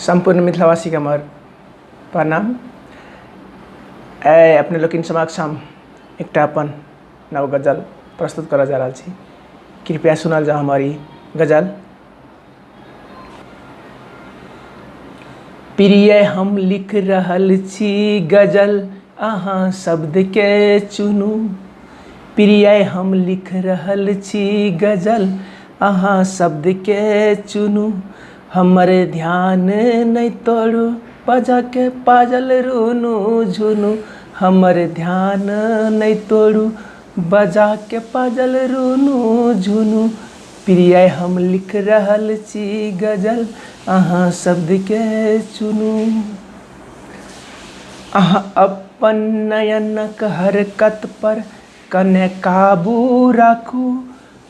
संपूर्ण मिथिलावासी का मोर प्रणाम। अपने लोग समक्ष हम एक अपन नव गजल प्रस्तुत करा जा रहा छी। कृपया सुनल जा हमारी गजल। प्रिय हम लिख रहल छी गजल, अहाँ शब्द के चुनू। प्रिय हम लिख रहल छी गजल, अहाँ शब्द के चुनू। हमर ध्यान नहीं तोड़ू, बजा के पाजल रूनू झुनू। हमर ध्यान नहीं तोड़ू, बजा के पाजल रूनू झुनू। प्रिय हम लिख रहल छी गजल, अहाँ शब्द के चुनू। अहाँ अपन नयनक हरकत पर कने काबू राखू।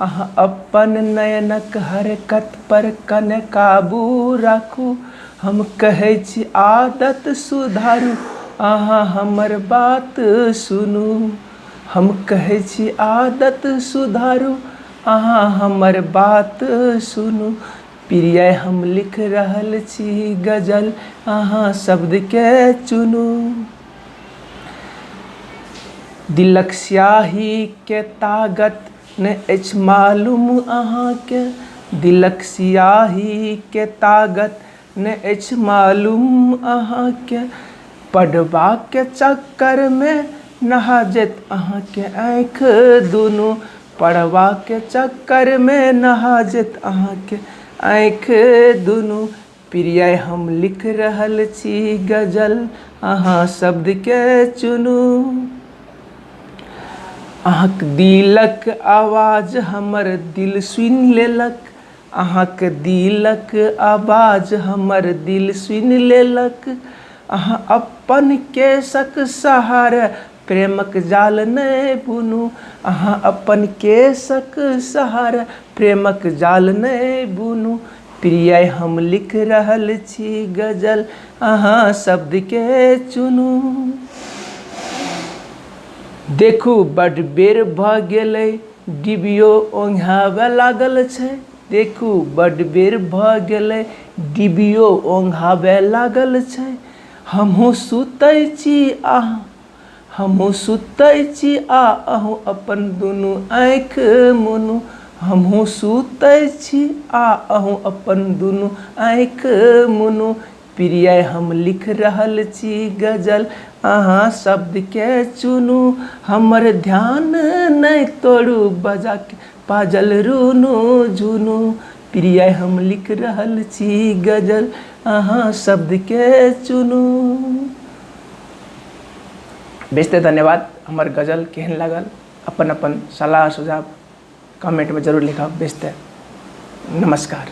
अहाँ अपन नयनक हरकत पर कने काबू राखू। हम कहै छी आदत सुधारू, अहाँ हमर बात सुनू। हम कहै छी आदत सुधारू, अहाँ हमर बात सुनू। प्रिय हम लिख रहल छी गजल, अहाँ शब्द के चुनू। दिलक स्याही के ताकत ने अछि मालूम अहाँके। दिलक स्याही के ताकत ने अछि मालूम अहाँके। पढ़बा के चक्कर में नहा जेत अहाँके आँखि दुनू। पढ़बा के चक्कर में नहा जेत अहाँके आँखि दुनू। प्रिय हम लिख रहल छी गजल, अहाँ शब्द के चुनू। अहाँक दिलक आवाज हमर दिल सुनि लेलक। अहाँक दिलक आवाज हमर दिल सुनि लेलक। अहाँ अपन केसक सहारे प्रेमक जाल नहीं बुनू। अहाँ अपन केसक सहारे प्रेमक जाल नहीं बुनू। प्रिय हम लिख रहल छी गजल, अहाँ शब्द के चुनू। देखू बड़ बेर भ गेलै, डिबियो ओंघावे लागल छै। देखू बड़ बेर भ गेलै, डिबियो ओंघावे लागल छै। हमहूँ सुतै छी हमहूँ सुतै छी अहूँ अपन दुनू आँखि मुनू। हमहूँ सुतै छी अहूँ अपन दुनू आँखि मुनू। प्रिय हम लिख रहल छी गजल, अहाँ शब्द के चुनू। हमर ध्यान नहीं तोड़ू, बजा के पाजल रूनू झुनू। प्रिय हम लिख रहल छी गजल, अहाँ शब्द के चुनू। बेस्ते धन्यवाद। हमर गजल केहन लागल अपन अपन सलाह सुझाव कमेंट में जरूर लिखब। बेस्ते नमस्कार।